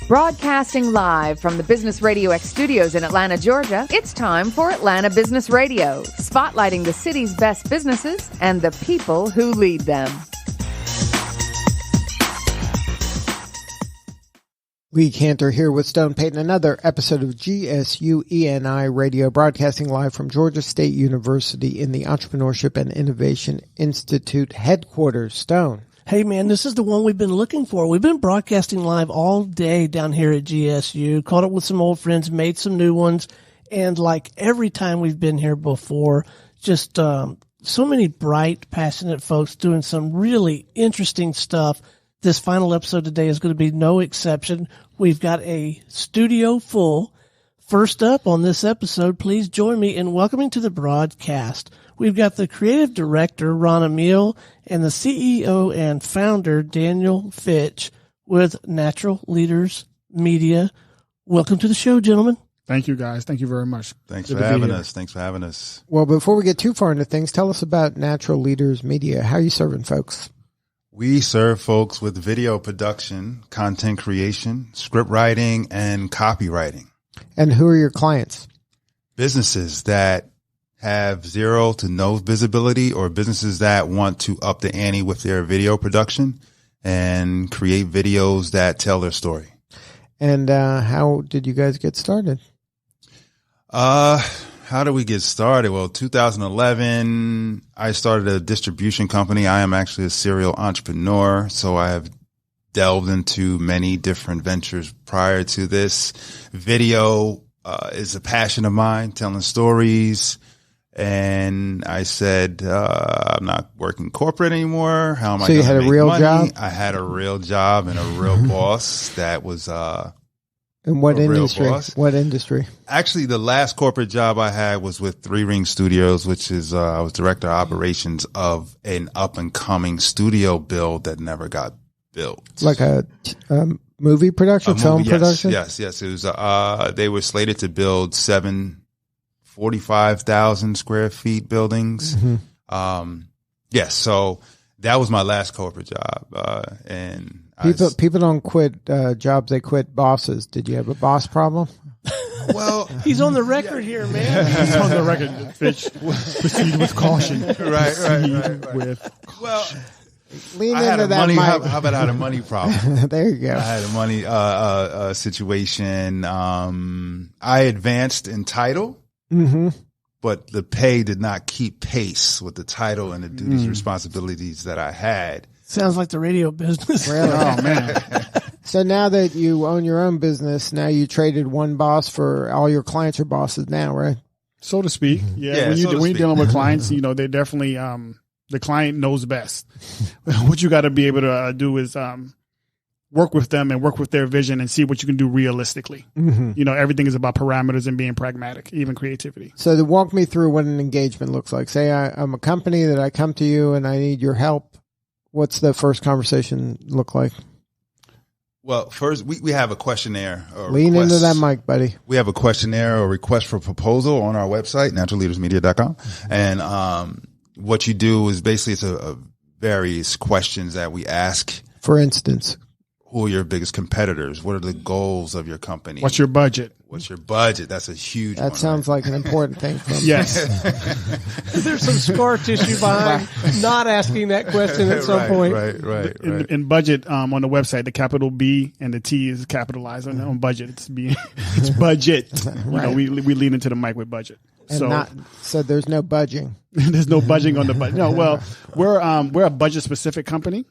Broadcasting live from the Business RadioX studios in Atlanta, Georgia, it's time for Atlanta Business Radio, spotlighting the city's best businesses and the people who lead them. Lee Cantor here with Stone Payton, another episode of GSUENI Radio, broadcasting live from Georgia State University in the Entrepreneurship and Innovation Institute headquarters. Stone. Hey, man, this is the one we've been looking for. We've been broadcasting live all day down here at GSU, caught up with some old friends, made some new ones, and like every time we've been here before, just so many bright, passionate folks doing some really interesting stuff. This final episode today is going to be no exception. We've got a studio full. First up on this episode, please join me in welcoming to the broadcast. We've got the creative director, Emile, and the CEO and founder, Daniel Fitch, with Natural Leaders Media. Welcome to the show, gentlemen. Thank you, guys. Thank you very much. Thanks for having us. Thanks for having us. Well, before we get too far into things, tell us about Natural Leaders Media. How are you serving folks? We serve folks with video production, content creation, script writing, and copywriting. And who are your clients? Businesses that have zero to no visibility, or businesses that want to up the ante with their video production and create videos that tell their story. And how did you guys get started? How did we get started? Well, 2011, I started a distribution company. I am actually a serial entrepreneur, so I have delved into many different ventures prior to this. Video is a passion of mine, telling stories. And I said, I'm not working corporate anymore. How am I going to make money? So you had a real job? I had a real job and a real boss that was in what industry? What industry? Actually, the last corporate job I had was with Three Ring Studios, which is I was director of operations of an up-and-coming studio build that never got built. Like a movie production, film production? Yes. It was. They were slated to build 45,000 square feet buildings. Mm-hmm. Yes. So that was my last corporate job. And people don't quit jobs. They quit bosses. Did you have a boss problem? Well, he's on the record here, man. He's on the record. Fitch, proceed with caution. Right. Well, lean I had into a that money. mic. How about I had a money problem? There you go. I had a money situation. I advanced in title. Mm-hmm. But the pay did not keep pace with the title and the duties and responsibilities that I had. Sounds like the radio business. Really? Oh, man. So now that you own your own business, now you traded one boss for all your clients are bosses now, right? So to speak. Yeah. When you're dealing with clients, you know, they definitely, the client knows best. What you got to be able to do is work with them and work with their vision and see what you can do realistically. Mm-hmm. You know, everything is about parameters and being pragmatic, even creativity. So to walk me through what an engagement looks like. Say I'm a company that I come to you and I need your help. What's the first conversation look like? Well, first, we have a questionnaire. Lean into that mic, buddy. We have a questionnaire or request for proposal on our website, naturalleadersmedia.com. And what you do is basically it's a various questions that we ask. For instance? Who are your biggest competitors? What are the goals of your company? What's your budget? That's a huge one. That sounds like an important thing for me. Yes. There's some scar tissue behind not asking that question at some point. Right. In budget, on the website, the capital B and the T is capitalized on budget. It's budget. Right. You know, we lean into the mic with budget. And so there's no budging. There's no budging on the budget. No, well, we're a budget specific company.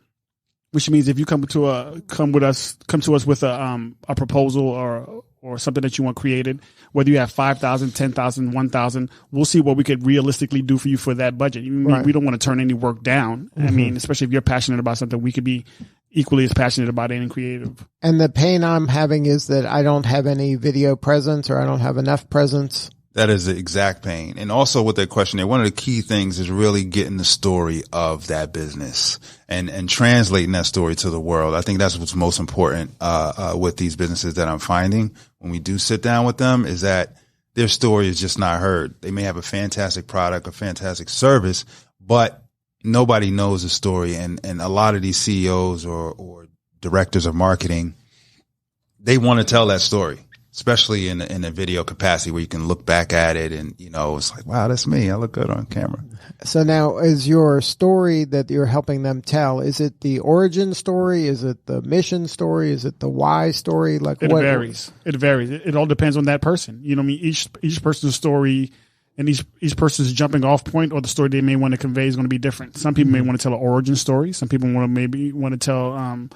Which means if you come to us with a proposal or something that you want created, whether you have 5,000, 10,000, 1,000, we'll see what we could realistically do for you for that budget. Right. We don't want to turn any work down. Mm-hmm. I mean, especially if you're passionate about something, we could be equally as passionate about it and creative. And the pain I'm having is that I don't have any video presence or I don't have enough presence. That is the exact pain. And also with that questionnaire, one of the key things is really getting the story of that business and translating that story to the world. I think that's what's most important with these businesses that I'm finding when we do sit down with them is that their story is just not heard. They may have a fantastic product, a fantastic service, but nobody knows the story. And a lot of these CEOs or directors of marketing they want to tell that story, especially in a video capacity where you can look back at it and, you know, it's like, wow, that's me. I look good on camera. So now, is your story that you're helping them tell, is it the origin story? Is it the mission story? Is it the why story? Like, it varies. It varies. It all depends on that person. You know what I mean? Each person's story and each person's jumping off point or the story they may want to convey is going to be different. Some people may want to tell an origin story. Some people maybe want to tell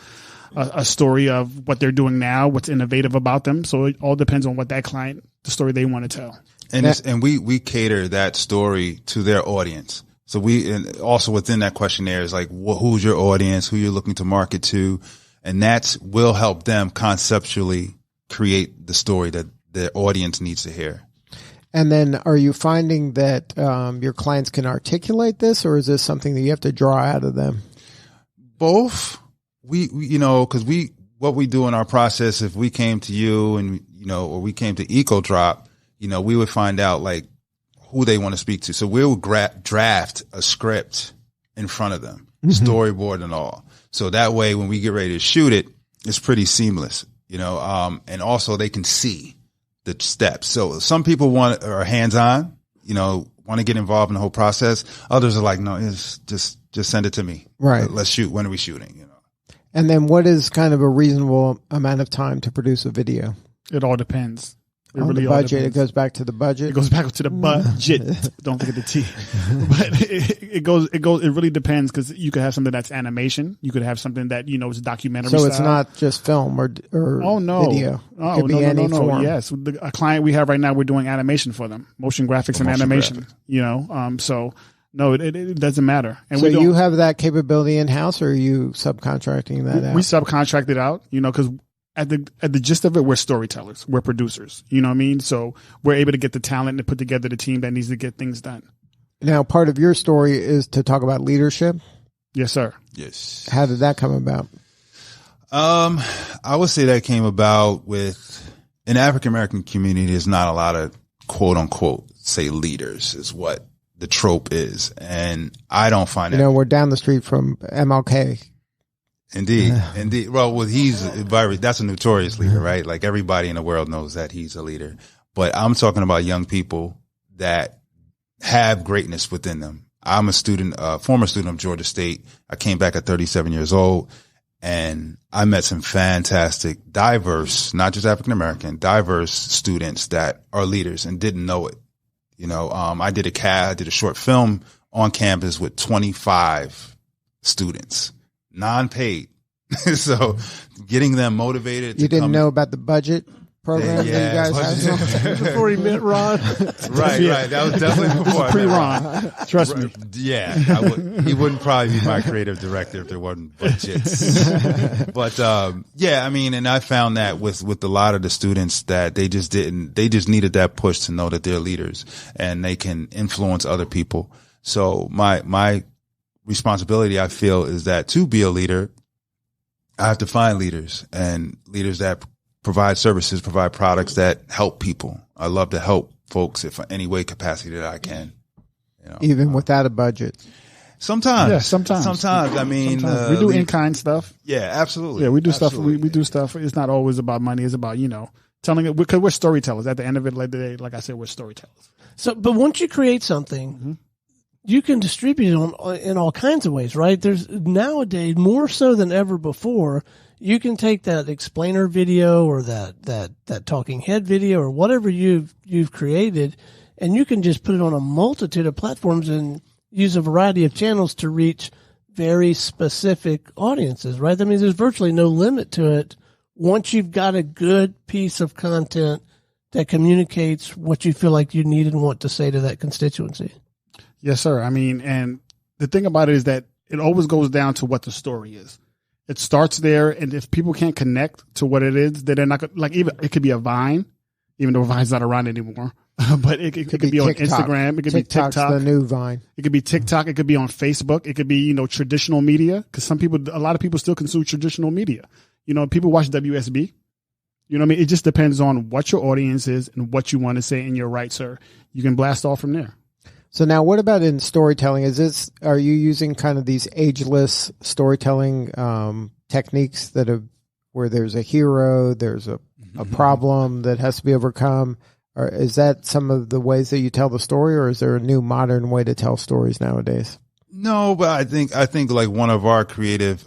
a story of what they're doing now, what's innovative about them. So it all depends on what that client, the story they want to tell. And we cater that story to their audience. So and also within that questionnaire is like, who's your audience, who you're looking to market to, and that will help them conceptually create the story that their audience needs to hear. And then are you finding that your clients can articulate this, or is this something that you have to draw out of them? Both. We you know, because what we do in our process, if we came to you and, you know, or we came to EcoDrop, you know, we would find out like who they want to speak to. So we'll draft a script in front of them, storyboard and all. So that way, when we get ready to shoot it, it's pretty seamless, you know, and also they can see the steps. So some people are hands-on, you know, want to get involved in the whole process. Others are like, no, it's just send it to me. Right. Let's shoot. When are we shooting? You know. And then what is kind of a reasonable amount of time to produce a video? It all depends. On really the budget, it goes back to the budget. It goes back to the budget. Don't forget the T. But it really depends, because you could have something that's animation. You could have something that, you know, is documentary. So it's not just film or video. Oh, it could be any form. Yes, a client we have right now, we're doing animation for them, motion graphics and animation. You know, so no, it doesn't matter. And so you have that capability in house, or are you subcontracting that out? We subcontract it out. You know, because at the gist of it, we're storytellers, we're producers. You know what I mean? So we're able to get the talent and put together the team that needs to get things done. Now, part of your story is to talk about leadership. Yes, sir. Yes. How did that come about? I would say that came about with an African American community. There's not a lot of quote unquote say leaders is what the trope is, and I don't find that. You know, we're down the street from MLK. Indeed. Well, that's a notorious leader, right? Like everybody in the world knows that he's a leader. But I'm talking about young people that have greatness within them. I'm a former student of Georgia State. I came back at 37 years old, and I met some fantastic, diverse, not just African American, diverse students that are leaders and didn't know it. You know, I did a short film on campus with 25 students. Non-paid. So getting them motivated. You didn't know about the budget program that you guys had? Before he met Ron. Right. That was definitely before pre-Ron. Trust me. Yeah. He wouldn't probably be my creative director if there wasn't budgets. But, yeah, I mean, and I found that with a lot of the students that they just needed that push to know that they're leaders and they can influence other people. So my responsibility, I feel, is that to be a leader, I have to find leaders and leaders that provide services, provide products that help people. I love to help folks if any way capacity that I can. You know, even without a budget. Sometimes. Yeah, sometimes. I mean, we do in-kind stuff. Yeah, absolutely. Yeah, we do stuff. We do stuff. It's not always about money. It's about, you know, telling it, because we're storytellers. At the end of it, like I said, we're storytellers. So, but once you create something, you can distribute it in all kinds of ways, right? There's nowadays more so than ever before. You can take that explainer video or that talking head video or whatever you've created, and you can just put it on a multitude of platforms and use a variety of channels to reach very specific audiences, right? I mean, there's virtually no limit to it once you've got a good piece of content that communicates what you feel like you need and want to say to that constituency. Yes, sir. I mean, and the thing about it is that it always goes down to what the story is. It starts there, and if people can't connect to what it is, then they're not gonna, like, even it could be a Vine, even though Vine's not around anymore. But it could be on Instagram. It could be TikTok. The new Vine. It could be TikTok. It could be on Facebook. It could be, you know, traditional media, because a lot of people still consume traditional media. You know, people watch WSB. You know what I mean? It just depends on what your audience is and what you want to say, and you're right, sir. You can blast off from there. So now what about in storytelling? Are you using kind of these ageless storytelling techniques that have where there's a hero, there's a problem that has to be overcome? Or is that some of the ways that you tell the story, or is there a new modern way to tell stories nowadays? No, but I think like one of our competitive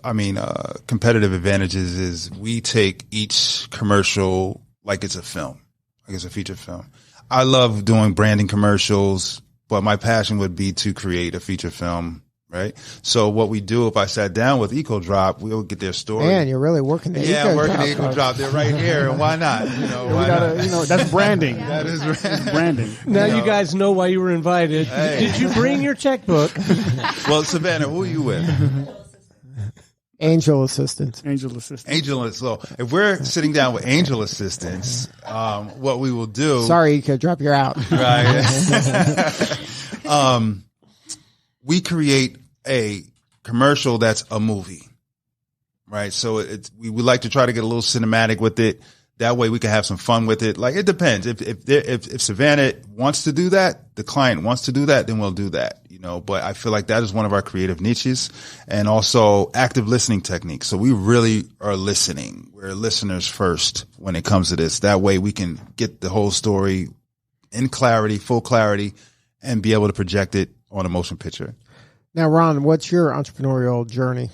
advantages is we take each commercial like it's a film, like it's a feature film. I love doing branding commercials, but my passion would be to create a feature film, right? So what we do, if I sat down with EcoDrop, we'll get their story. Man, you're really working the EcoDrop. Yeah, I'm working the EcoDrop. They're right here, and why not? That's branding. That is branding. Now you guys know why you were invited. Hey. Did you bring your checkbook? Well, Savannah, who are you with? Angel assistants. So if we're sitting down with angel assistants, what we will do. Sorry, EcoDrop, you're out. Right. We create a commercial that's a movie, right? So we would like to try to get a little cinematic with it. That way we can have some fun with it. Like, it depends. If Savannah wants to do that, the client wants to do that, then we'll do that, but I feel like that is one of our creative niches, and also active listening techniques. So we really are listening. We're listeners first when it comes to this. That way we can get the whole story in clarity, full clarity, and be able to project it on a motion picture. Now, Ron, what's your entrepreneurial journey?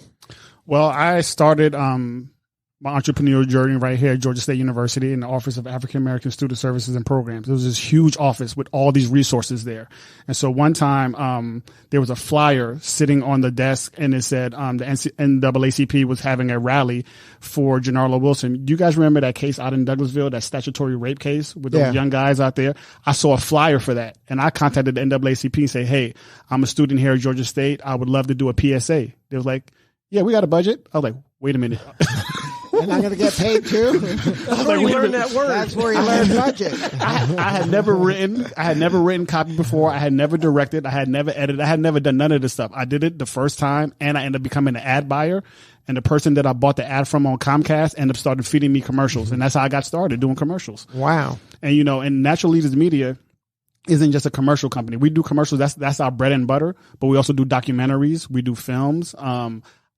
Well, I started my entrepreneurial journey right here at Georgia State University in the Office of African American Student Services and Programs. It was this huge office with all these resources there. And so one time there was a flyer sitting on the desk, and it said the NAACP was having a rally for Gennaro Wilson. Do you guys remember that case out in Douglasville, that statutory rape case with those young guys out there? I saw a flyer for that, and I contacted the NAACP and said, hey, I'm a student here at Georgia State. I would love to do a PSA. They was like, yeah, we got a budget. I was like, wait a minute. And I'm going to get paid too. That's where you learn that word. That's where you learn budget. I had never written copy before. I had never directed. I had never edited. I had never done none of this stuff. I did it the first time, and I ended up becoming an ad buyer. And the person that I bought the ad from on Comcast ended up started feeding me commercials, and that's how I got started doing commercials. Wow. And and Natural Leaders Media isn't just a commercial company. We do commercials. That's our bread and butter. But we also do documentaries. We do films.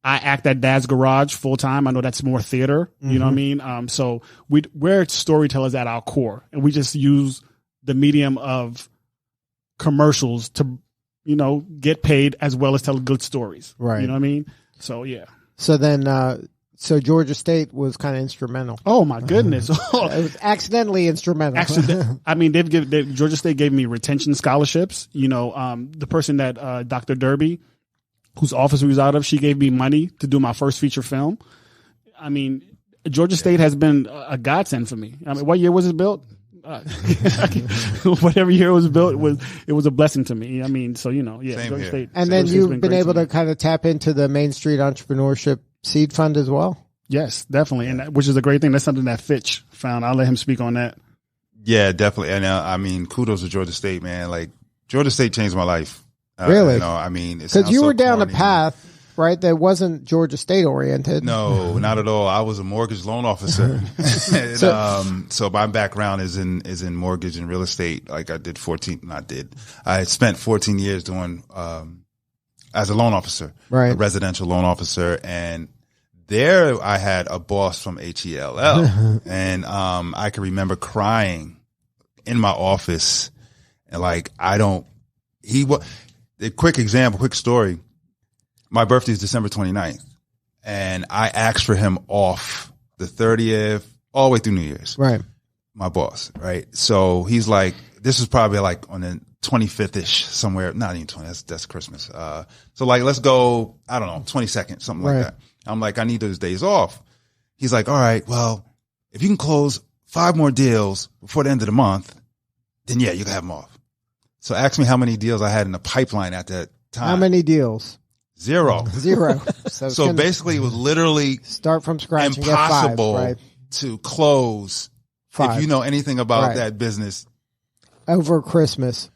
I act at Dad's Garage full time. I know that's more theater. You know what I mean? So we're storytellers at our core, and we just use the medium of commercials to, get paid as well as tell good stories. Right. You know what I mean? So, yeah. So then, so Georgia State was kind of instrumental. Oh my goodness! It was accidentally instrumental. I mean, Georgia State gave me retention scholarships. The person that Dr. Derby, whose office we was out of, she gave me money to do my first feature film. I mean, Georgia State has been a godsend for me. I mean, what year was it built? Whatever year it was built, it was a blessing to me. I mean, so Georgia State. And then you've been able to kind of tap into the Main Street Entrepreneurship Seed Fund as well. Yes, definitely, and which is a great thing. That's something that Fitch found. I'll let him speak on that. Yeah, definitely. And I mean, kudos to Georgia State, man. Like, Georgia State changed my life. Really? I mean, because you were down a path, right, that wasn't Georgia State oriented. No, not at all. I was a mortgage loan officer. So my background is in mortgage and real estate. Like, I spent 14 years doing, as a loan officer, right, a residential loan officer. And there I had a boss from HELL. And, I can remember crying in my office, and like, a quick story. My birthday is December 29th, and I asked for him off the 30th all the way through New Year's. Right. My boss, right? So he's like, this is probably like on the 25th-ish somewhere. Not even 20, that's Christmas. So like, let's go, I don't know, 22nd, something like that. I'm like, I need those days off. He's like, all right, well, if you can close 5 more deals before the end of the month, then yeah, you can have them off. So ask me how many deals I had in the pipeline at that time. How many deals? 0. So basically, it was literally start from scratch. Impossible and get 5, right? to close 5. if you know anything about that business over Christmas.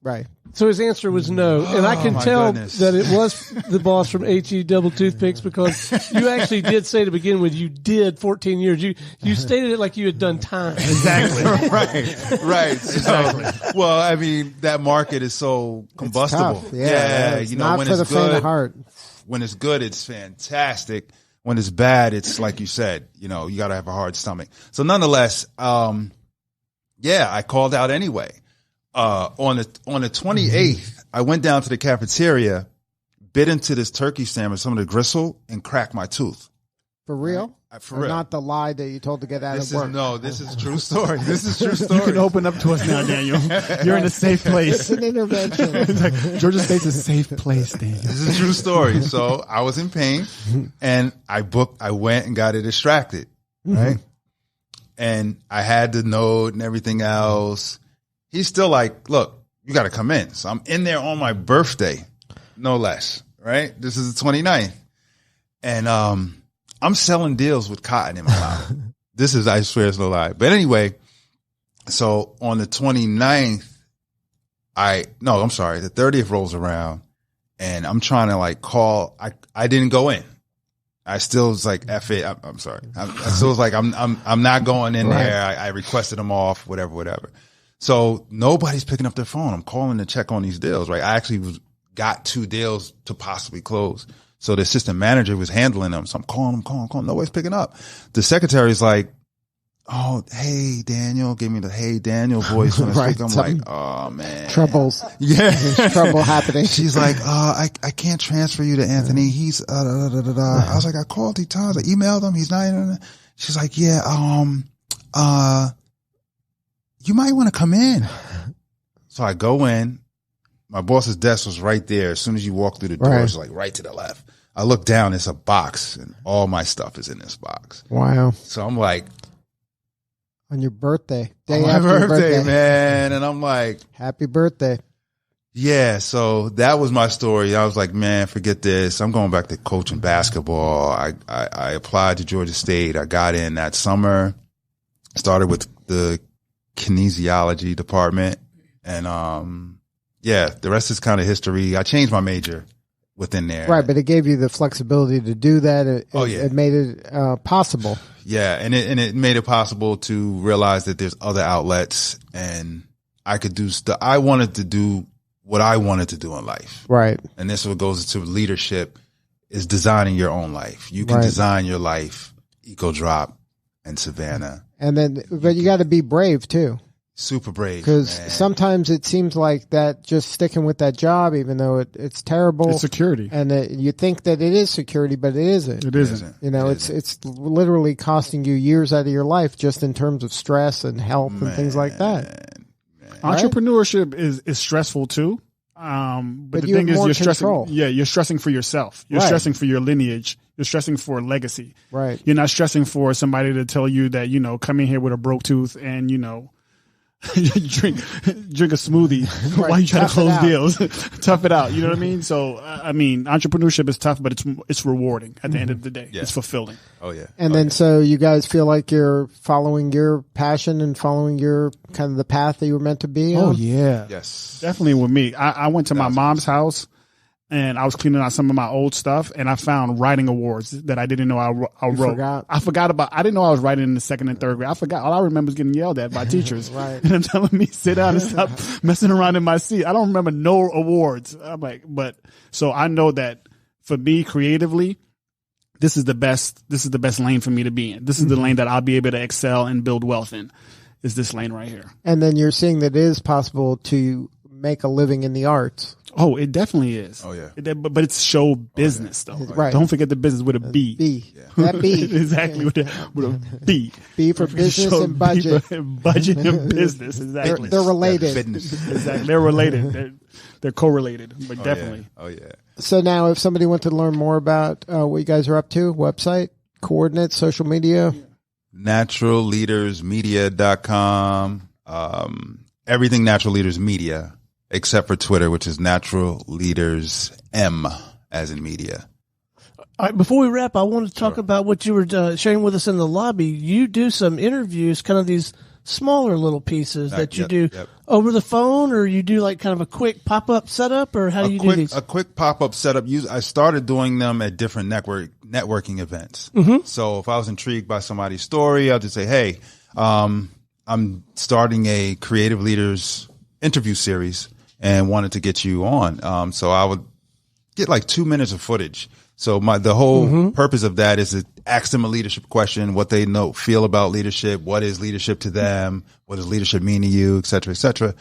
Right. So his answer was no, and I can tell that it was the boss from HE Double Toothpicks, because you actually did say to begin with you did 14 years. You stated it like you had done time. Exactly. right. Exactly. Well, I mean, that market is so combustible. It's tough. Yeah. When for the faint of heart. When it's good, it's fantastic. when it's bad, it's like you said, you know, you got to have a hard stomach. So nonetheless, I called out anyway. On the 28th, I went down to the cafeteria, bit into this turkey sandwich, some of the gristle, and cracked my tooth. For real? For or real. Not the lie that you told to get out of work. This is true story. This is true story. You can open up to us now, Daniel. You're in a safe place. It's an intervention. It's like, Georgia State's a safe place, Daniel. This is a true story. So I was in pain, and I went and got it extracted, right? And I had the note and everything else. He's still like, look, you got to come in. So I'm in there on my birthday, no less, right? This is the 29th. And I'm selling deals with cotton in my mouth. This is, I swear it's no lie. But anyway, so on the 29th, the 30th rolls around, and I'm trying to like call. I didn't go in. I still was like, F it. I'm sorry. I still was like, I'm not going in there. I requested them off, whatever. So nobody's picking up their phone. I'm calling to check on these deals, right? I actually got 2 deals to possibly close. So the assistant manager was handling them. So I'm calling. Nobody's picking up. The secretary's like, oh, hey, Daniel. Give me the hey, Daniel voice. When I speak. I'm like, oh, man. Troubles. Yeah. There's trouble happening. She's like, I can't transfer you to Anthony. He's, I was like, I called 3 times. I emailed him. He's not even. She's like, yeah, you might want to come in. So I go in. My boss's desk was right there. As soon as you walk through the door, it's like right to the left. I look down, it's a box, and all my stuff is in this box. Wow. So I'm like, on your birthday. Day after my birthday, man. And I'm like, happy birthday. Yeah. So that was my story. I was like, man, forget this. I'm going back to coaching basketball. I applied to Georgia State. I got in that summer, started with the kinesiology department. And, the rest is kind of history. I changed my major within there. Right. But it gave you the flexibility to do that. It made it possible. Yeah. And it made it possible to realize that there's other outlets, and I could do stuff. I wanted to do what I wanted to do in life. Right. And this is what goes into leadership, is designing your own life. You can design your life, EcoDrop and Savannah. And then, but you got to be brave too. Super brave. Because sometimes it seems like that just sticking with that job, even though it's terrible. It's security. And you think that it is security, but it isn't. It isn't. You know, it's literally costing you years out of your life just in terms of stress and health and things like that. Entrepreneurship is stressful too. But the thing is, you're stressing. Yeah, you're stressing for yourself. You're stressing for your lineage. You're stressing for legacy. Right. You're not stressing for somebody to tell you that, come in here with a broke tooth and, drink a smoothie while you try to close deals. Tough it out. You know what I mean? So, entrepreneurship is tough, but it's rewarding at the end of the day. Yeah. It's fulfilling. Oh, yeah. And then so you guys feel like you're following your passion and following your kind of the path that you were meant to be on? Oh, yeah. Yes. Definitely with me. I went to my mom's house, and I was cleaning out some of my old stuff, and I found writing awards that I didn't know I wrote. I forgot about. I didn't know I was writing in the 2nd and 3rd grade. I forgot. All I remember is getting yelled at by teachers, and them telling me sit down and stop messing around in my seat. I don't remember no awards. I'm like, so I know that for me creatively, this is the best. This is the best lane for me to be in. This is the lane that I'll be able to excel and build wealth in. Is this lane right here? And then you're seeing that it is possible to make a living in the arts. Oh, it definitely is. Oh, yeah. But it's show business, though. Right. Don't forget the business with a B. B. Yeah. That B. Exactly, with a B. B for business and budget. Budget and business, exactly. They're related. Exactly. They're related. They're correlated, but definitely. Yeah. Oh, yeah. So now if somebody wanted to learn more about what you guys are up to, website, coordinates, social media? naturalleadersmedia.com. Everything Natural Leaders Media, except for Twitter, which is Natural Leaders M, as in media. All right, before we wrap, I want to talk about what you were sharing with us in the lobby. You do some interviews, kind of these smaller little pieces that you do over the phone, or you do like kind of a quick pop-up setup, or how do you do these? A quick pop-up setup. I started doing them at different networking events. So if I was intrigued by somebody's story, I'll just say, hey, I'm starting a creative leaders interview series and wanted to get you on. So I would get like 2 minutes of footage. So the whole purpose of that is to ask them a leadership question, what they feel about leadership, what is leadership to them, what does leadership mean to you, et cetera, et cetera.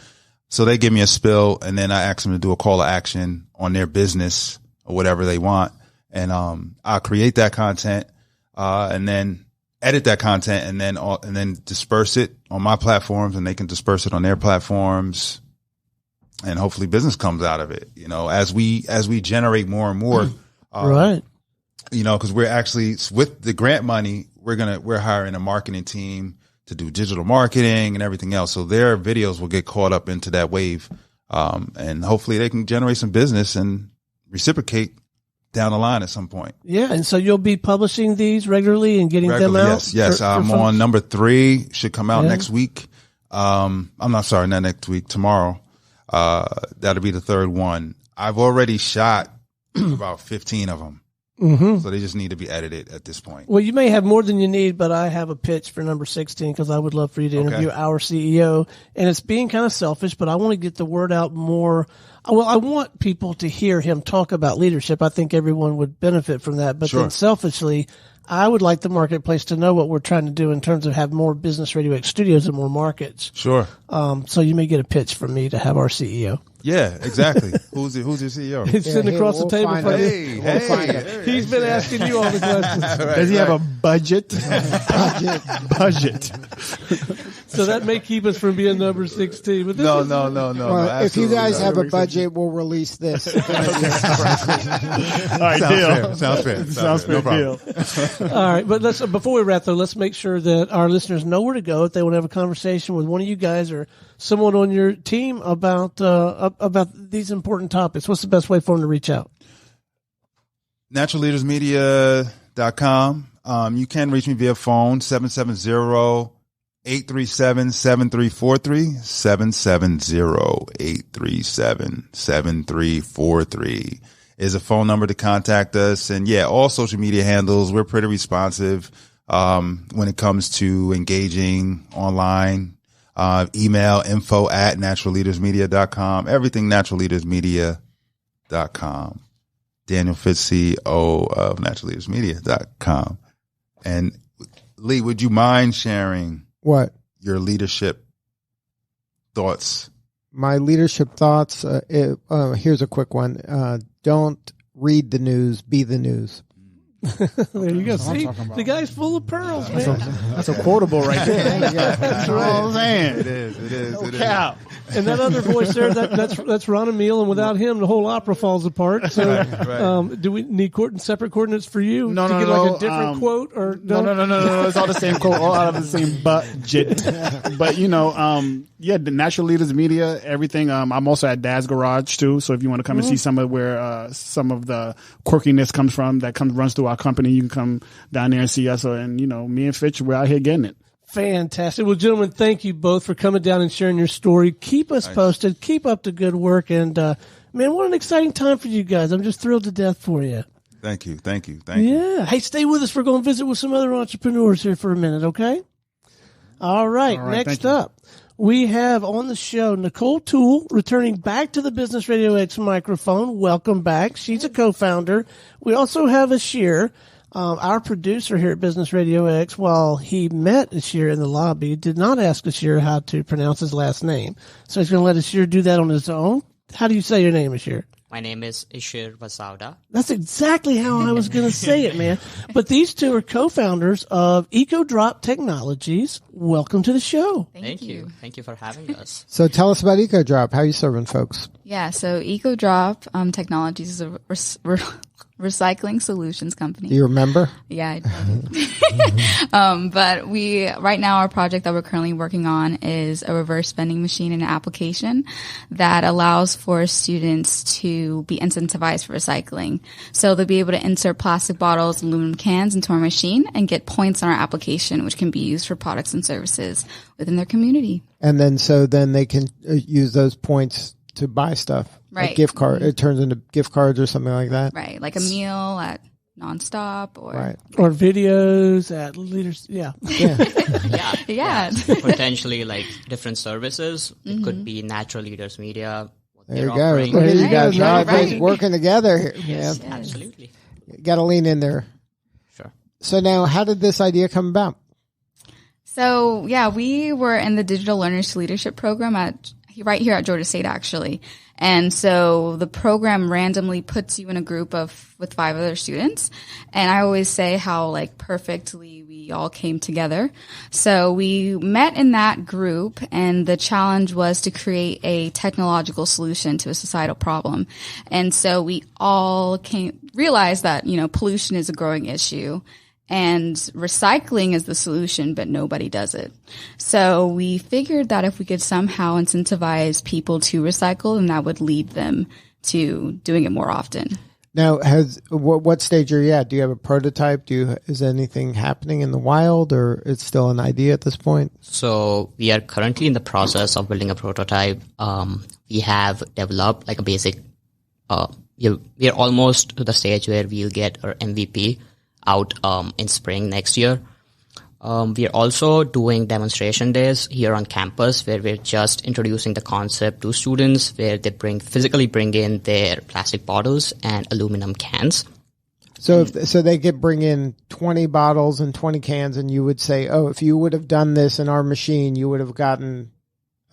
So they give me a spill, and then I ask them to do a call to action on their business or whatever they want. And I'll create that content and then edit that content and then disperse it on my platforms, and they can disperse it on their platforms. And hopefully business comes out of it, as we generate more and more. Right. Because we're actually, with the grant money, we're hiring a marketing team to do digital marketing and everything else. So their videos will get caught up into that wave. And hopefully they can generate some business and reciprocate down the line at some point. Yeah. And so you'll be publishing these regularly and getting them out? Yes. I'm on number 3, should come out next week. I'm not sorry, not next week, tomorrow. That'll be the 3rd one. I've already shot about 15 of them. So they just need to be edited at this point. Well, you may have more than you need, but I have a pitch for number 16 because I would love for you to interview our CEO. And it's being kind of selfish, but I want to get the word out more. Well, I want people to hear him talk about leadership. I think everyone would benefit from that. But then selfishly, I would like the marketplace to know what we're trying to do in terms of have more Business RadioX studios in more markets. Sure. So you may get a pitch from me to have our CEO. Yeah, exactly. Who's your CEO? He's sitting across the table from you. Hey. He's been asking you all the questions. Does he have a budget? Budget. So that may keep us from being number 16. But No. Well, if you guys have a budget, we'll release this. All right, deal. Sounds fair. No problem. All right, but before we wrap, though, let's make sure that our listeners know where to go if they want to have a conversation with one of you guys or someone on your team about these important topics. What's the best way for them to reach out? naturalleadersmedia.com. You can reach me via phone, 770-837-7343, 770-837-7343 is a phone number to contact us. And all social media handles, we're pretty responsive when it comes to engaging online. Email info@naturalleadersmedia.com, everything naturalleadersmedia.com. Daniel Fitch, CEO of naturalleadersmedia.com. And Lee, would you mind sharing what your leadership thoughts? My leadership thoughts. Here's a quick one. Don't read the news, be the news. There you go. See, the guy's full of pearls, man. That's a quotable right there. That's all I'm saying. It is. And that other voice there, that's Ron Emile, and without him, the whole opera falls apart. So, right. Do we need separate coordinates for you to get like a different quote? Or no. It's all the same quote, all out of the same budget. But the Natural Leaders Media, everything. I'm also at Dad's Garage too. So if you want to come and see some of where some of the quirkiness comes from, runs through our company, you can come down there and see us. And me and Fitch, we're out here getting it. Fantastic. Well, gentlemen, thank you both for coming down and sharing your story. Keep us posted. Keep up the good work. And, man, what an exciting time for you guys. I'm just thrilled to death for you. Thank you. Yeah. Hey, stay with us. We're going to visit with some other entrepreneurs here for a minute, okay? All right. Next up, we have on the show Nicole Toole, returning back to the Business RadioX microphone. Welcome back. She's a co-founder. We also have Ishir, our producer here at Business RadioX. While he met Ishir in the lobby, did not ask Ishir how to pronounce his last name. So he's going to let Ishir do that on his own. How do you say your name, Ishir? My name is Ishir Vasavada. That's exactly how I was going to say it, man. But these two are co-founders of EcoDrop Technologies. Welcome to the show. Thank you. Thank you for having us. So tell us about EcoDrop. How are you serving folks? Yeah, so EcoDrop Technologies is a recycling solutions company. Do you remember? Yeah, I do. But right now, our project that we're currently working on is a reverse vending machine and an application that allows for students to be incentivized for recycling. So they'll be able to insert plastic bottles, aluminum cans into our machine and get points on our application, which can be used for products and services within their community. And then they can use those points to buy stuff. Right. Like gift card. It turns into gift cards or something like that. Right. Like a meal at Nonstop or videos at leaders. Yeah. Potentially like different services. It could be Natural Leaders Media. There you go. Look at you guys working together here. Yes, absolutely. Got to lean in there. Sure. So now, how did this idea come about? So, yeah, we were in the Digital Learners to Leadership program right here at Georgia State, actually. And so the program randomly puts you in a group with 5 other students. And I always say how perfectly we all came together. So we met in that group, and the challenge was to create a technological solution to a societal problem. And so we all realized that, pollution is a growing issue. And recycling is the solution, but nobody does it. So we figured that if we could somehow incentivize people to recycle, then that would lead them to doing it more often. Now, what stage are you at? Do you have a prototype? Is anything happening in the wild, or it's still an idea at this point? So we are currently in the process of building a prototype. We have developed a basic. We are almost to the stage where we'll get our MVP out in spring next year. We are also doing demonstration days here on campus where we're just introducing the concept to students, where they physically bring in their plastic bottles and aluminum cans. So they could bring in 20 bottles and 20 cans, and you would say, oh, if you would have done this in our machine, you would have gotten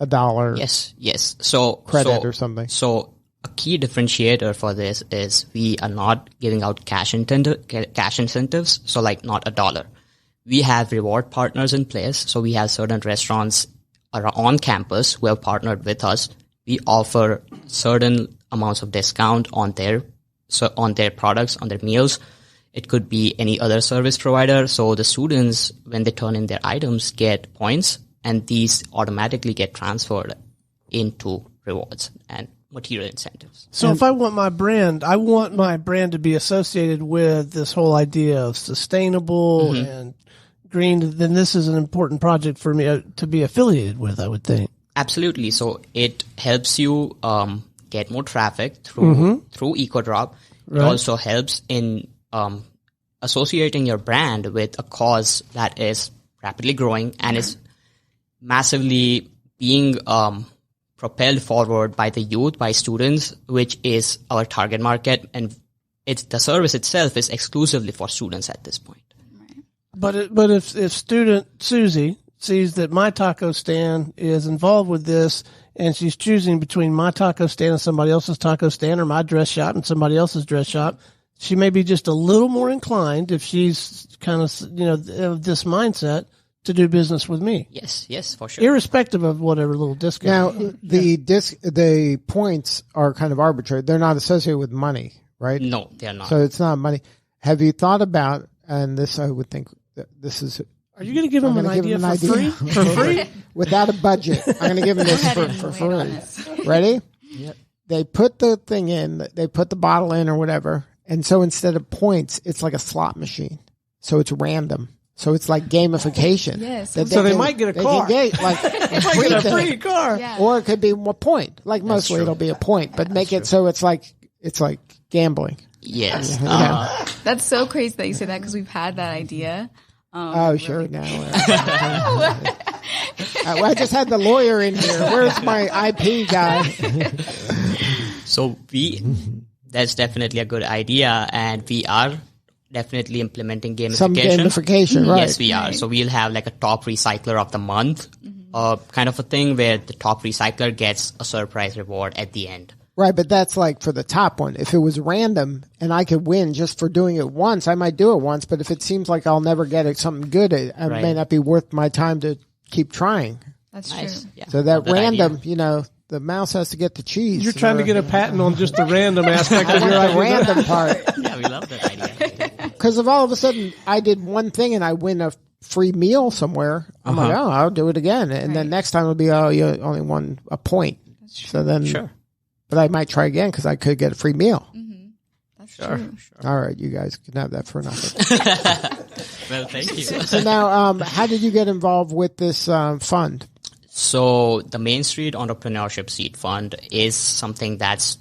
$1. Yes. So credit or something. So a key differentiator for this is we are not giving out cash incentives, so not $1. We have reward partners in place, so we have certain restaurants on campus who have partnered with us. We offer certain amounts of discount on their products, on their meals. It could be any other service provider. So the students, when they turn in their items, get points, and these automatically get transferred into rewards and material incentives. So if I want my brand to be associated with this whole idea of sustainable and green, then this is an important project for me to be affiliated with, I would think. Absolutely. So it helps you get more traffic through EcoDrop. Right. It also helps in associating your brand with a cause that is rapidly growing and is massively being propelled forward by the youth, by students, which is our target market, and the service itself is exclusively for students at this point. Right. But if student Susie sees that my taco stand is involved with this, and she's choosing between my taco stand and somebody else's taco stand, or my dress shop and somebody else's dress shop, she may be just a little more inclined, if she's kind of of this mindset, to do business with me. Yes, for sure. Irrespective of whatever little discount. Now, the points are kind of arbitrary. They're not associated with money, right? No, they're not. So it's not money. Have you thought about, and this I would think, this is... Are you going to give them an idea for free? For free? Without a budget. I'm going to give them this for free. Ready? Yep. They put the thing in, they put the bottle in or whatever, and so instead of points, it's like a slot machine. So it's random. So it's like gamification. Yes. So they might get a car. They can get, a free car. Yeah. Or it could be a point. Mostly it'll be a point, but make it so it's like gambling. Yes. That's so crazy that you say that, because we've had that idea. Sure. Now, I just had the lawyer in here. Where's my IP guy? So that's definitely a good idea, and we are definitely implementing gamification. Some gamification, right? Yes, we are. So we'll have a top recycler of the month, kind of a thing where the top recycler gets a surprise reward at the end. Right, but that's for the top one. If it was random and I could win just for doing it once, I might do it once. But if it seems like I'll never get something good, it may not be worth my time to keep trying. That's nice. true. Yeah. So that random, the mouse has to get the cheese. You're trying to get a patent on just the random aspect of your idea. The random part. Yeah, we love that idea. Because if all of a sudden I did one thing and I win a free meal somewhere, I'm like, I'll do it again. And then next time it'll be, you only won a point. So then, sure. But I might try again because I could get a free meal. Mm-hmm. That's true. All right, you guys can have that for nothing. Well, thank you. So now, how did you get involved with this fund? So the Main Street Entrepreneurship Seed Fund is something that's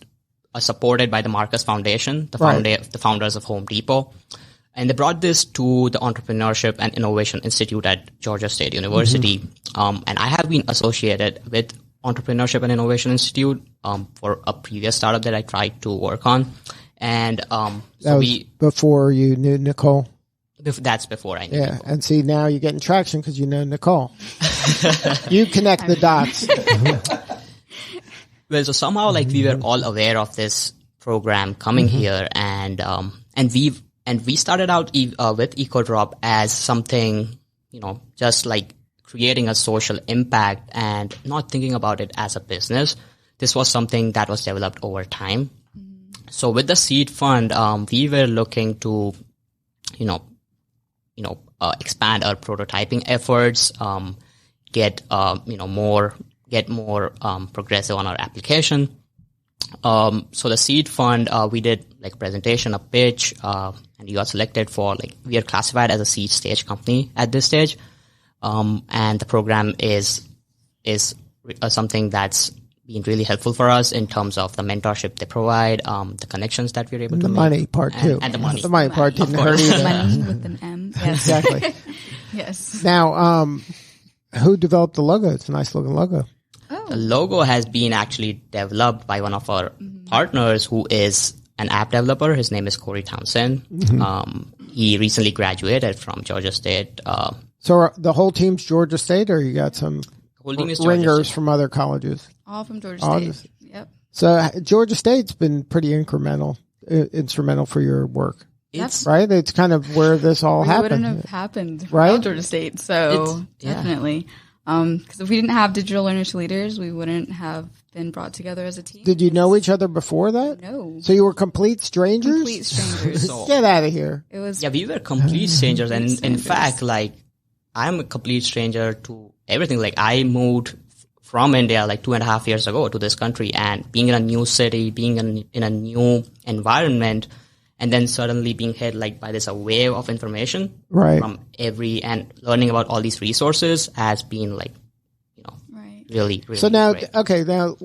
supported by the Marcus Foundation, the founders of Home Depot. And they brought this to the Entrepreneurship and Innovation Institute at Georgia State University. And I have been associated with Entrepreneurship and Innovation Institute for a previous startup that I tried to work on. And that was before you knew Nicole? That's before I knew Yeah, Nicole. and see, now you're getting traction because you know Nicole. You connect the dots. Well, so somehow like we were all aware of this program coming here, and we started out with EcoDrop as something, just like creating a social impact and not thinking about it as a business. This was something that was developed over time. So with the seed fund, we were looking to, expand our prototyping efforts, get more progressive on our application. So the seed fund, we did like a presentation, a pitch, and we got selected for we are classified as a seed stage company at this stage. And the program is something that's been really helpful for us in terms of the mentorship they provide, the connections that we're able to make. The money part too. And the money. The money part didn't hurt either. Money with an M. Yes. Exactly. Yes. Now, who developed the logo? It's a nice looking logo. The logo has been actually developed by one of our partners who is an app developer. His name is Corey Townsend. He recently graduated from Georgia State. So the whole team's Georgia State, or you got some ringers from other colleges? All from Georgia State. Yep. So Georgia State's been pretty instrumental for your work. Right? It's kind of where this all happened. It wouldn't have happened right? without Georgia State. So definitely. Because if we didn't have digital learners to leaders, we wouldn't have been brought together as a team. Did you know each other before that? No. So you were complete strangers? Complete strangers. Get out of here. It was. Yeah, we were complete strangers. And in fact, I'm a complete stranger to everything. I moved from India 2.5 years ago to this country, and being in a new city, being in a new environment, and then suddenly being hit by this wave of information from and learning about all these resources has been really, really so now, great. Okay, now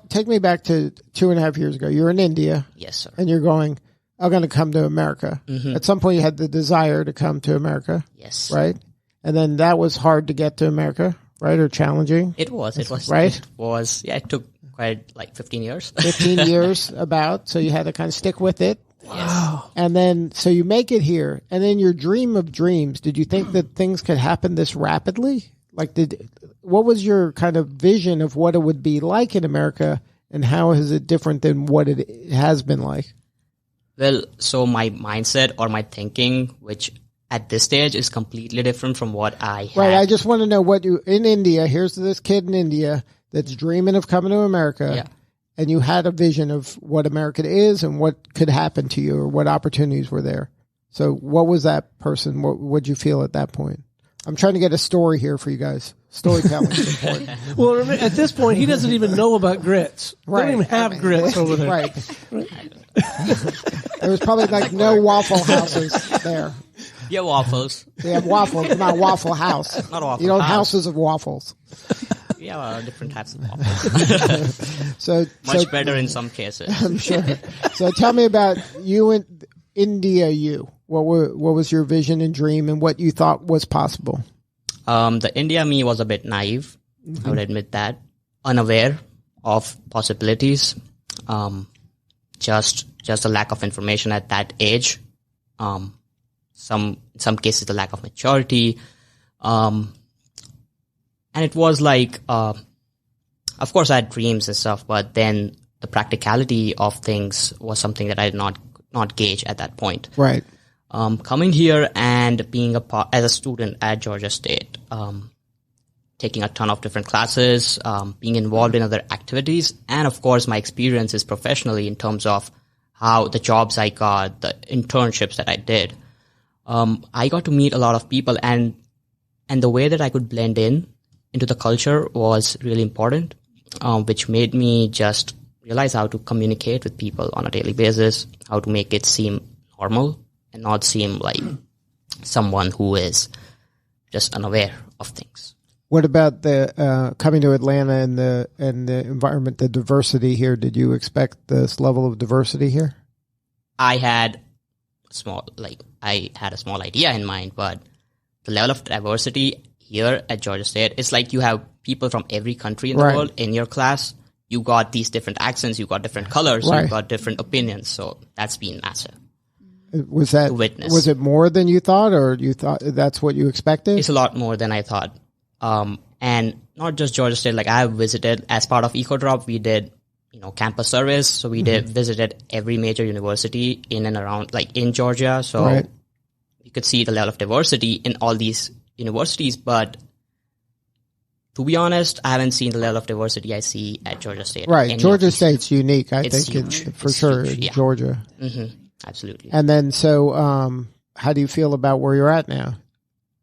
take me back to 2.5 years ago. You're in India. Yes, sir. And you're going, I'm going to come to America. At some point you had the desire to come to America. Yes. Right? And then that was hard to get to America, right? Or challenging? It was. Right? It was. Yeah, it took quite 15 years. 15 years about. So you had to kind of stick with it. Wow. And then, so you make it here, and then your dream of dreams, did you think that things could happen this rapidly? What was your kind of vision of what it would be like in America, and how is it different than what it has been like? Well, so my mindset or my thinking, which at this stage is completely different from what I had. Right. I just want to know in India, here's this kid in India that's dreaming of coming to America. Yeah. And you had a vision of what America is and what could happen to you or what opportunities were there. So what was that person? What would you feel at that point? I'm trying to get a story here for you guys. Storytelling is important. Well, at this point, he doesn't even know about grits. Right. They don't even have grits over there. Right. There was probably no Waffle Houses there. Yeah, waffles. They have waffles, not Waffle House. Not a waffle You know, house. Houses of waffles. Yeah, different types of waffles. So Much better in some cases. I'm sure. So tell me about you in India. What was your vision and dream, and what you thought was possible? The India me was a bit naive. I would admit that. Unaware of possibilities. Just a lack of information at that age. In some cases, the lack of maturity. And it was of course I had dreams and stuff, but then the practicality of things was something that I did not gauge at that point. Right. Coming here and being as a student at Georgia State, taking a ton of different classes, being involved in other activities, and of course my experiences professionally in terms of how the jobs I got, the internships that I did. I got to meet a lot of people, and the way that I could blend into the culture was really important, which made me just realize how to communicate with people on a daily basis, how to make it seem normal and not seem like someone who is just unaware of things. What about the coming to Atlanta and the environment, the diversity here? Did you expect this level of diversity here? I had a small idea in mind, but the level of diversity here at Georgia State, it's like you have people from every country in the world in your class. you got these different accents, you got different colors, Right. you got different opinions. So that's been massive. Was that, To witness. was it more than you thought, or you thought that's what you expected? It's a lot more than I thought. And not just Georgia State, like I have visited as part of EcoDrop, we did, campus service. So we visited every major university in and around, like in Georgia. So Right. you could see the level of diversity in all these universities. But to be honest, I haven't seen the level of diversity I see at Georgia State. Right. Any of Georgia these. State's unique, I It's think, huge. for It's sure, huge, in yeah. Georgia. Absolutely. And then, so how do you feel about where you're at now?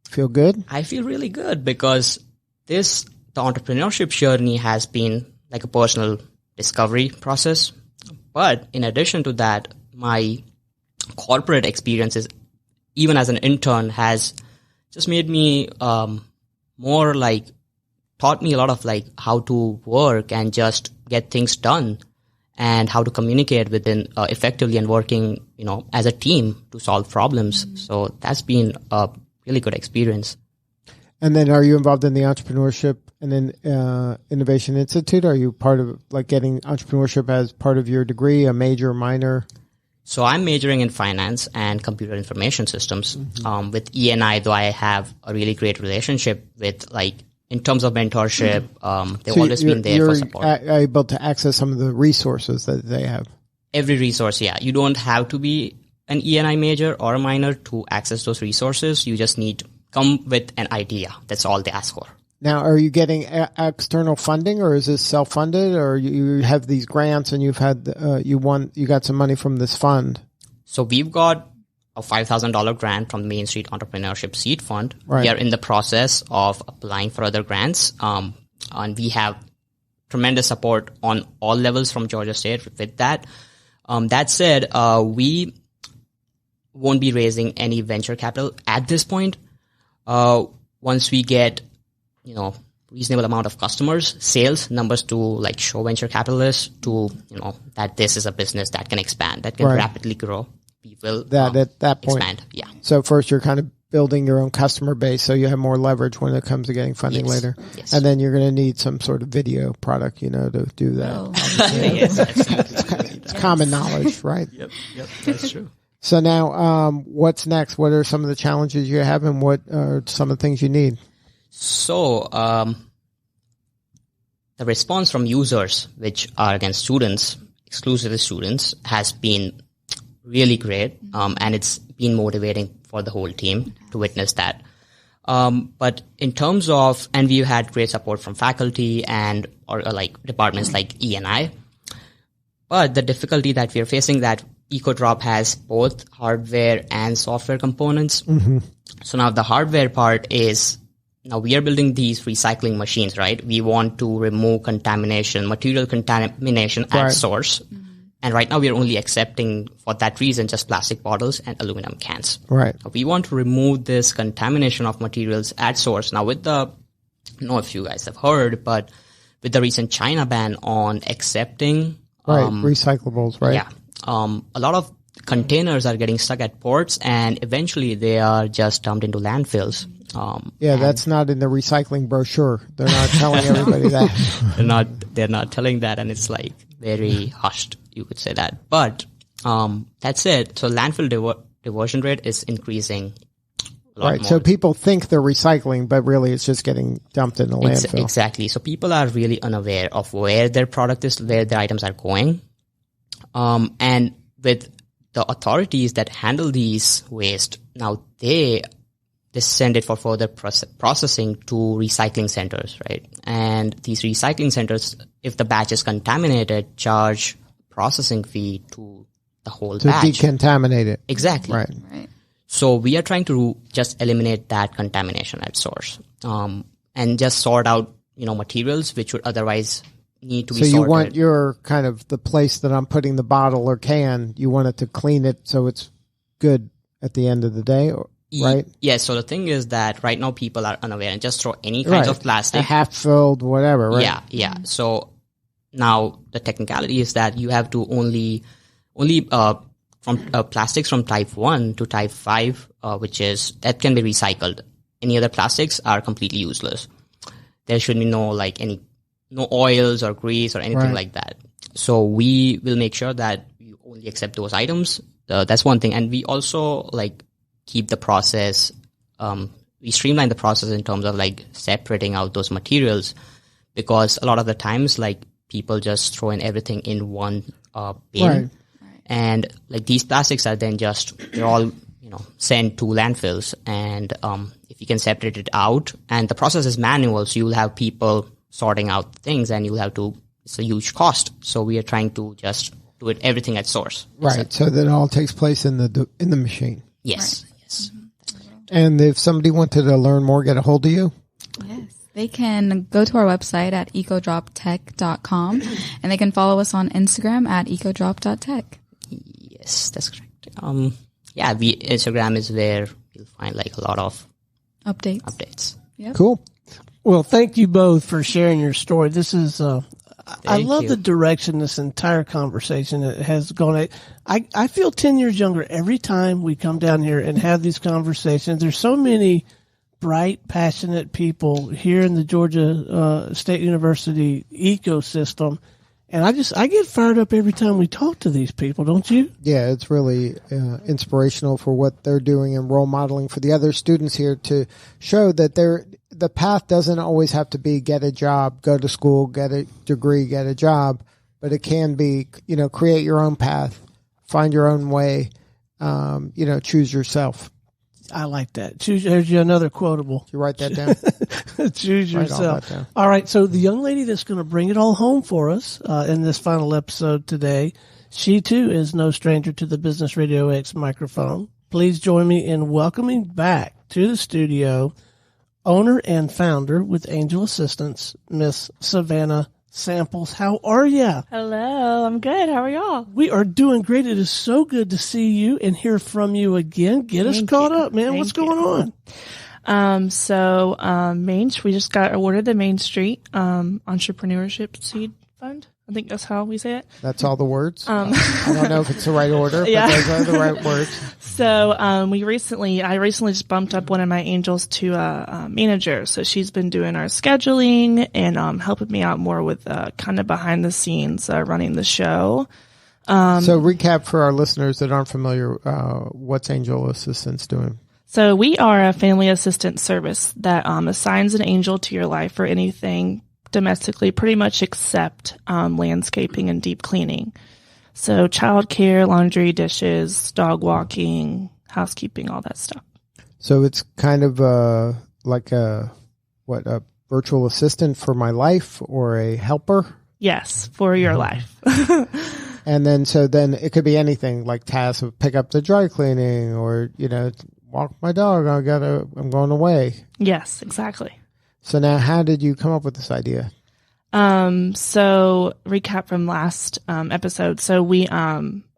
Feel good? I feel really good because the entrepreneurship journey has been like a personal discovery process. But in addition to that, my corporate experiences, even as an intern, has just made me more like, taught me a lot of like how to work and just get things done and how to communicate within effectively and working, as a team to solve problems. So that's been a really good experience. And then, are you involved in the Entrepreneurship and then Innovation Institute? Are you part of like getting entrepreneurship as part of your degree, a major, minor? So I'm majoring in finance and computer information systems. With E&I, though, I have a really great relationship with, like, in terms of mentorship, they've So always been there for support. You're able to access some of the resources that they have. Every resource, yeah. You don't have to be an E&I major or a minor to access those resources. You just need to come with an idea. That's all they ask for. Now, are you getting external funding, or is this self-funded, or you have these grants and you've had you got some money from this fund? So we've got a $5,000 grant from the Main Street Entrepreneurship Seed Fund. Right. We are in the process of applying for other grants, and we have tremendous support on all levels from Georgia State with that. That said, we won't be raising any venture capital at this point. Once we get, reasonable amount of customers, sales numbers to like show venture capitalists to, that this is a business that can expand, that can Right. rapidly grow. We will At that point. expand. Yeah. So first, you're kind of building your own customer base, so you have more leverage when it comes to getting funding Yes. later. Yes. And then you're going to need some sort of video product, to do that. Oh. Yes, absolutely. It's common knowledge, right? Yep, that's true. So now, what's next? What are some of the challenges you have, and what are some of the things you need? So, the response from users, which are again students, exclusively students, has been really great. And it's been motivating for the whole team to witness that. But in terms of, and we've had great support from faculty or like departments like E&I. But the difficulty that we're facing that EcoDrop has both hardware and software components. So now the hardware part is, now we are building these recycling machines, right? We want to remove material contamination at Right. source. And right now we are only accepting, for that reason, just plastic bottles and aluminum cans. Right. We want to remove this contamination of materials at source. Now with I don't know if you guys have heard, but with the recent China ban on accepting Recyclables, right? yeah. A lot of containers are getting stuck at ports, and eventually they are just dumped into landfills. That's not in the recycling brochure. They're not telling everybody that. They're not telling that, and it's like very hushed, you could say that. But that's it. So landfill diversion rate is increasing a lot Right. more. So people think they're recycling, but really it's just getting dumped in the landfill. Exactly. So people are really unaware of where their product is, where their items are going. And with the authorities that handle these waste, now they send it for further processing to recycling centers, right? And these recycling centers, if the batch is contaminated, charge processing fee to the whole To batch. decontaminate it. Exactly. Right. Right. So we are trying to just eliminate that contamination at source, and just sort out, materials which would otherwise need to be So you sorted. want your kind of the place that I'm putting the bottle or can, you want it to clean it so it's good at the end of the day, right? Yes. So the thing is that right now people are unaware and just throw any kinds of A plastic. half filled, whatever, right? Yeah. So now the technicality is that you have to only from plastics from type 1 to type 5, that can be recycled. Any other plastics are completely useless. There should be no any no oils or grease or anything like that. So we will make sure that we only accept those items. That's one thing. And we also like keep the process, we streamline the process in terms of like separating out those materials, because a lot of the times like people just throw in everything in one bin. And like these plastics are then they're all, sent to landfills. And if you can separate it out, and the process is manual, so you'll have people sorting out things, and it's a huge cost. So we are trying to just do everything at source. Right. So that all takes place in the machine. Yes. Yes. And if somebody wanted to learn more, get a hold of you? Yes. They can go to our website at ecodroptech.com, and they can follow us on Instagram at ecodrop.tech. Yes, that's correct. Instagram is where you'll find like a lot of updates. Yep. Cool. Well, thank you both for sharing your story. This is, I love the direction this entire conversation has gone. I feel 10 years younger every time we come down here and have these conversations. There's so many bright, passionate people here in the Georgia State University ecosystem. And I get fired up every time we talk to these people, don't you? Yeah, it's really inspirational for what they're doing and role modeling for the other students here to show that the path doesn't always have to be get a job, go to school, get a degree, get a job, but it can be, create your own path, find your own way, choose yourself. I like that. There's another quotable. Did you write that down? Choose yourself. All right. So the young lady that's going to bring it all home for us in this final episode today, she too is no stranger to the Business RadioX microphone. Please join me in welcoming back to the studio owner and founder with Angel Assistance, Miss Savannah Samples. How are you? Hello, I'm good. How are y'all? We are doing great. It is so good to see you and hear from you again. Get us caught up, man. What's going on? We just got awarded the Main Street Entrepreneurship Seed Fund. I think that's how we say it. That's all the words. I don't know if it's the right order, but those are the right words. So I recently just bumped up one of my angels to a manager. So she's been doing our scheduling and helping me out more with kind of behind the scenes running the show. So recap for our listeners that aren't familiar, what's Angel Assistance doing? So we are a family assistance service that assigns an angel to your life for anything domestically, pretty much except landscaping and deep cleaning. So childcare, laundry, dishes, dog walking, housekeeping, all that stuff. So it's kind of like a virtual assistant for my life or a helper? Yes, for your life. And then it could be anything like tasks of pick up the dry cleaning or, walk my dog. I'm going away. Yes, exactly. So now how did you come up with this idea? So recap from last episode. So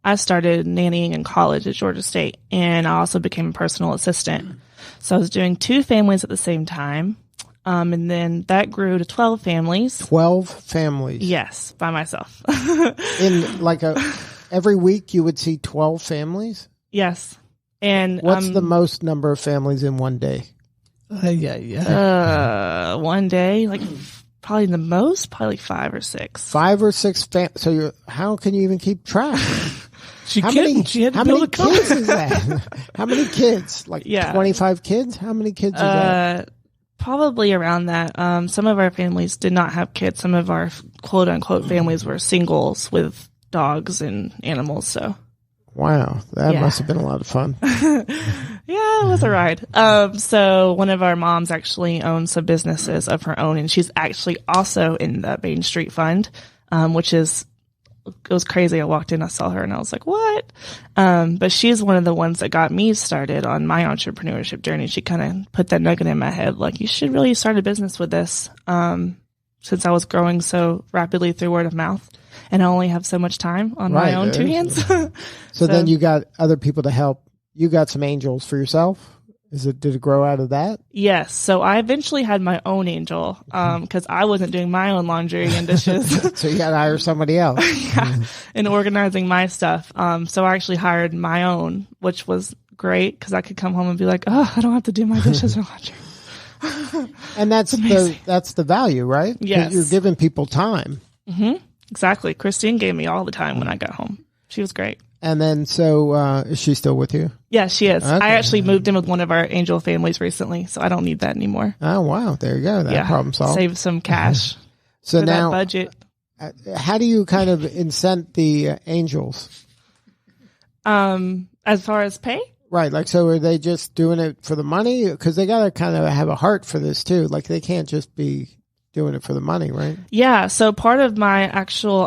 I started nannying in college at Georgia State, and I also became a personal assistant. So I was doing 2 families at the same time. And then that grew to 12 families. 12 families? Yes, by myself. In every week you would see 12 families? Yes. And what's the most number of families in one day? One day, probably the most, probably 5 or 6. 5 or 6 so how can you even keep track? She had to build a kids is that? How many kids? 25 kids? How many kids is that? Probably around that. Some of our families did not have kids. Some of our quote unquote families were singles with dogs and animals. So. Wow, that must have been a lot of fun. Yeah, it was a ride. So one of our moms actually owns some businesses of her own, and she's actually also in the Main Street Fund, it was crazy. I walked in, I saw her, and I was like, what? But she's one of the ones that got me started on my entrepreneurship journey. She kind of put that nugget in my head, like, you should really start a business with this, since I was growing so rapidly through word of mouth. And I only have so much time on my own 2 hands. So then you got other people to help. You got some angels for yourself. Did it grow out of that? Yes. So I eventually had my own angel, because I wasn't doing my own laundry and dishes. So you got to hire somebody else. Yeah. And organizing my stuff. So I actually hired my own, which was great because I could come home and be like, oh, I don't have to do my dishes or laundry. And that's the value, right? 'Cause Yes. you're giving people time. Exactly. Christine gave me all the time when I got home. She was great. And then, so is she still with you? Yeah, she is. Okay. I actually moved in with one of our angel families recently, so I don't need that anymore. Oh, wow. There you go. That problem solved. Save some cash So for now, that budget. how do you kind of incent the angels? As far as pay? Right. Like, so are they just doing it for the money? Because they got to kind of have a heart for this too. Like, they can't just be doing it for the money, right? Yeah. So part of my actual,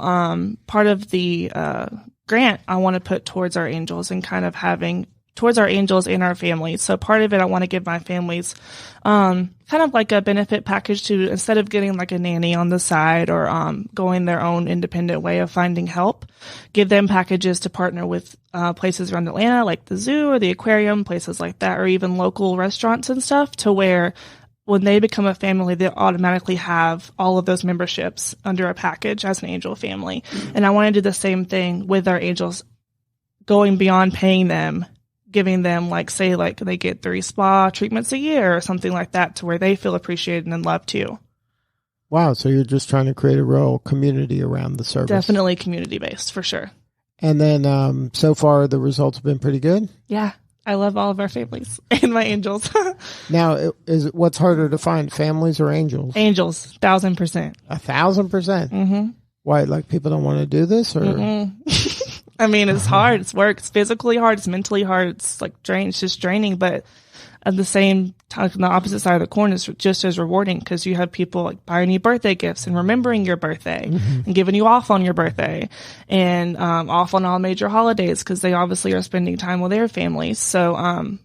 part of the grant I want to put towards our angels and kind of having towards our angels and our families. So part of it, I want to give my families kind of like a benefit package to, instead of getting like a nanny on the side or going their own independent way of finding help, give them packages to partner with places around Atlanta, like the zoo or the aquarium, places like that, or even local restaurants and stuff, to where when they become a family, they automatically have all of those memberships under a package as an angel family. And I want to do the same thing with our angels, going beyond paying them, giving them, like, say, like they get 3 spa treatments a year or something like that, to where they feel appreciated and loved too. Wow. So you're just trying to create a real community around the service. Definitely community based for sure. And then so far the results have been pretty good. Yeah. I love all of our families and my angels. Now, what's harder to find, families or angels? Angels, 1,000%. 1,000%? Mm-hmm. Why, like, people don't want to do this? Or I mean, it's hard. It's work. It's physically hard. It's mentally hard. It's like it's just draining. But at the same time, on the opposite side of the coin, is just as rewarding, because you have people like buying you birthday gifts and remembering your birthday and giving you off on your birthday and off on all major holidays, because they obviously are spending time with their families. So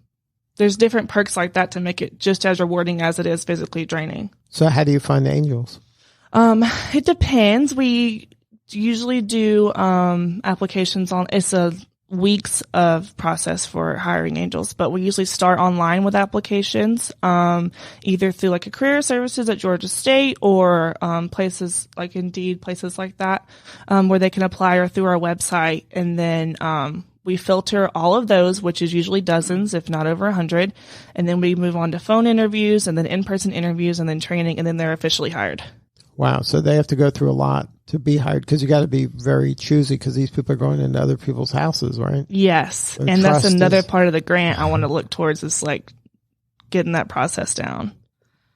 there's different perks like that to make it just as rewarding as it is physically draining. So how do you find the angels? It depends. We usually do applications on, it's a weeks of process for hiring angels, but we usually start online with applications, either through like a career services at Georgia State or places like Indeed, places like that, where they can apply, or through our website. And then we filter all of those, which is usually dozens, if not over 100. And then we move on to phone interviews and then in-person interviews and then training, and then they're officially hired. Wow. So they have to go through a lot to be hired, because you got to be very choosy, because these people are going into other people's houses, right? Yes. And that's another part of the grant I want to look towards, is like getting that process down.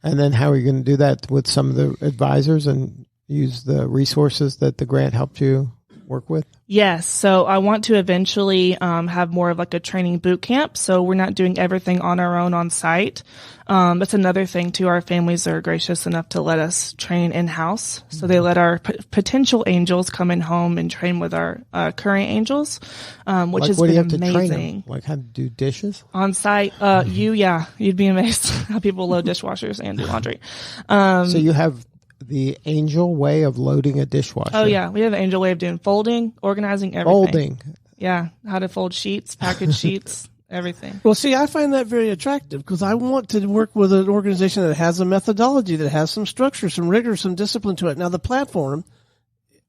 And then how are you going to do that with some of the advisors and use the resources that the grant helped you work with? Yes. So I want to eventually have more of like a training boot camp. So we're not doing everything on our own on site. That's another thing too. Our families are gracious enough to let us train in-house. So they let our potential angels come in home and train with our current angels, which has been amazing. Like how to do dishes? On site, you'd be amazed how people load dishwashers and do laundry. So you have the angel way of loading a dishwasher. Oh yeah, we have an angel way of doing folding, organizing everything. Folding. Yeah, how to fold sheets, package sheets, everything. Well, see, I find that very attractive, because I want to work with an organization that has a methodology, that has some structure, some rigor, some discipline to it. Now, the platform,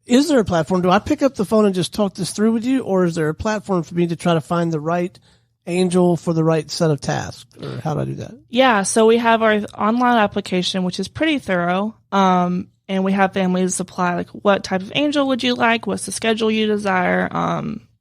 is there a platform? Do I pick up the phone and just talk this through with you, or is there a platform for me to try to find the right angel for the right set of tasks? Or how do I do that? Yeah, so we have our online application, which is pretty thorough. And we have families apply, like, what type of angel would you like? What's the schedule you desire?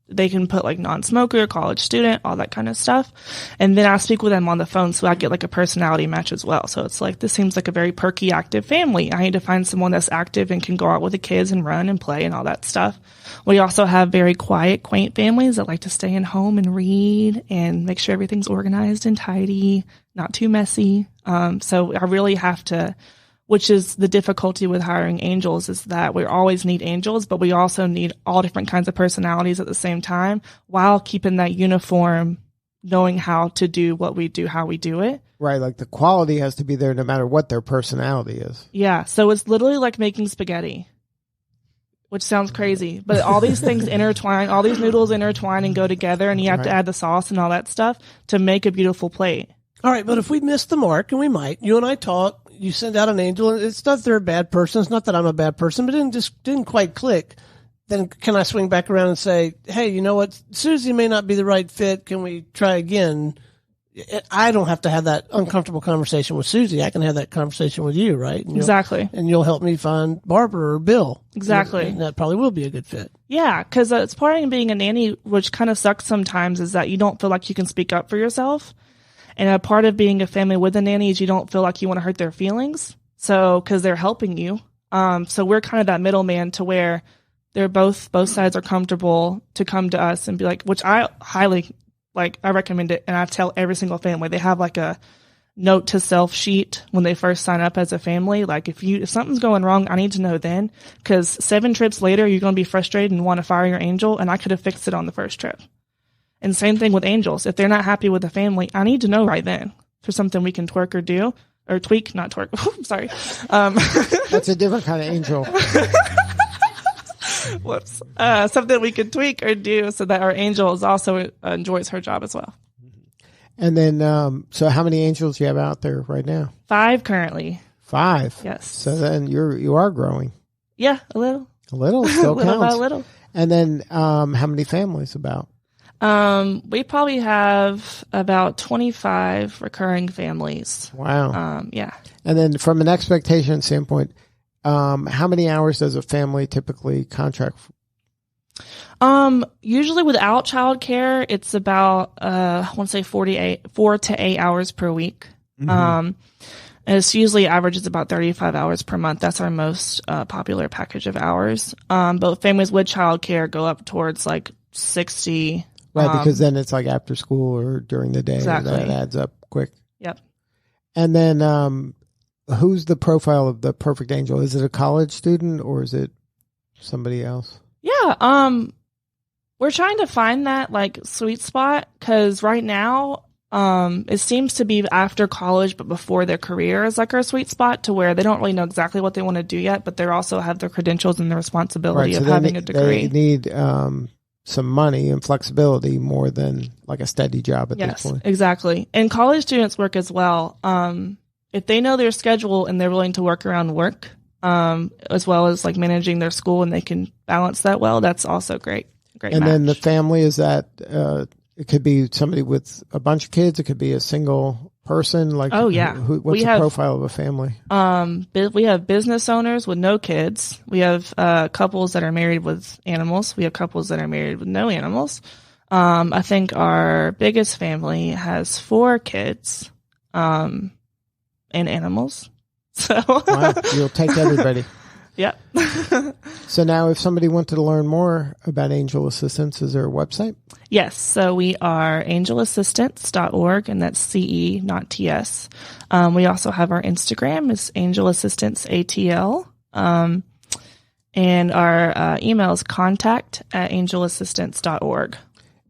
They can put like non-smoker, college student, all that kind of stuff. And then I speak with them on the phone, so I get like a personality match as well. So it's like, this seems like a very perky, active family. I need to find someone that's active and can go out with the kids and run and play and all that stuff. We also have very quiet, quaint families that like to stay in home and read and make sure everything's organized and tidy, not too messy. So I really have to, which is the difficulty with hiring angels, is that we always need angels, but we also need all different kinds of personalities at the same time, while keeping that uniform, knowing how to do what we do, how we do it. Right, like the quality has to be there no matter what their personality is. Yeah, so it's literally like making spaghetti, which sounds crazy, but all these things intertwine, all these noodles intertwine and go together, and you have to add the sauce and all that stuff to make a beautiful plate. All right, but if we miss the mark, and we might, you and I talk, you send out an angel, and it's not that they're a bad person, it's not that I'm a bad person, but it didn't quite click, then can I swing back around and say, hey, you know what, Susie may not be the right fit, can we try again? I don't have to have that uncomfortable conversation with Susie. I can have that conversation with you, right? And Exactly. And you'll help me find Barbara or Bill. Exactly. And that probably will be a good fit. Yeah, because it's part of being a nanny, which kind of sucks sometimes, is that you don't feel like you can speak up for yourself. And a part of being a family with a nanny is you don't feel like you want to hurt their feelings. So, because they're helping you. So we're kind of that middleman to where they're both sides are comfortable to come to us and be like, which I highly, like, I recommend it. And I tell every single family, they have like a note to self sheet when they first sign up as a family. Like, if something's going wrong, I need to know then, because 7 trips later, you're going to be frustrated and want to fire your angel. And I could have fixed it on the first trip. And same thing with angels. If they're not happy with the family, I need to know right then for something we can twerk or do, or tweak, not twerk. I'm sorry. That's a different kind of angel. Whoops. Something we can tweak or do so that our angel is also enjoys her job as well. And then, so how many angels do you have out there right now? 5 currently. 5. Yes. So then you are growing. Yeah, a little. A little, still little counts. by little. And then, how many families about? We probably have about 25 recurring families. Wow. Yeah. And then from an expectation standpoint, how many hours does a family typically contract? Usually without childcare, it's about, I want to say 4 to 8 hours per week. Mm-hmm. And it's usually averages about 35 hours per month. That's our most, popular package of hours. But families with childcare go up towards like 60. Right. Because then it's like after school or during the day. Exactly. That adds up quick. Yep. And then, who's the profile of the perfect angel? Is it a college student or is it somebody else? Yeah. We're trying to find that like sweet spot, because right now, it seems to be after college, but before their career is like our sweet spot, to where they don't really know exactly what they want to do yet, but they also have their credentials and the responsibility of having a degree. They need, some money and flexibility more than like a steady job at this point. Exactly. And college students work as well. If they know their schedule and they're willing to work around work, as well as like managing their school, and they can balance that well, that's also great. Great. And match. then the family, is that, it could be somebody with a bunch of kids. It could be a single person. Like, oh yeah. What's the profile of a family? We have business owners with no kids. We have, couples that are married with animals. We have couples that are married with no animals. I think our biggest family has 4 kids, and animals. So wow, you'll take everybody. Yep. So now if somebody wanted to learn more about Angel Assistance, is there a website? Yes. So we are angelassistance.org, and that's CE, not TS. We also have our Instagram is Angel Assistance ATL. And our email is contact@angelassistance.org.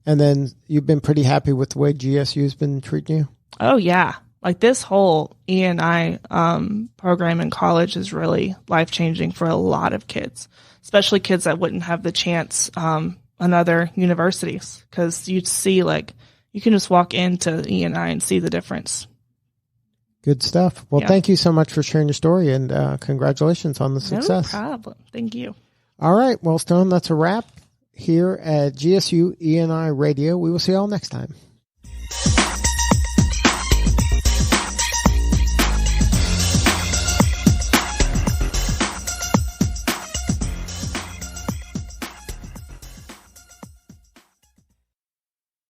And then you've been pretty happy with the way GSU has been treating you? Oh, yeah. Like this whole E&I program in college is really life-changing for a lot of kids, especially kids that wouldn't have the chance in other universities, because you'd see, like, you can just walk into E&I and see the difference. Good stuff. Well, Thank you so much for sharing your story, and congratulations on the success. No problem. Thank you. All right. Well, Stone, that's a wrap here at GSU E&I Radio. We will see you all next time.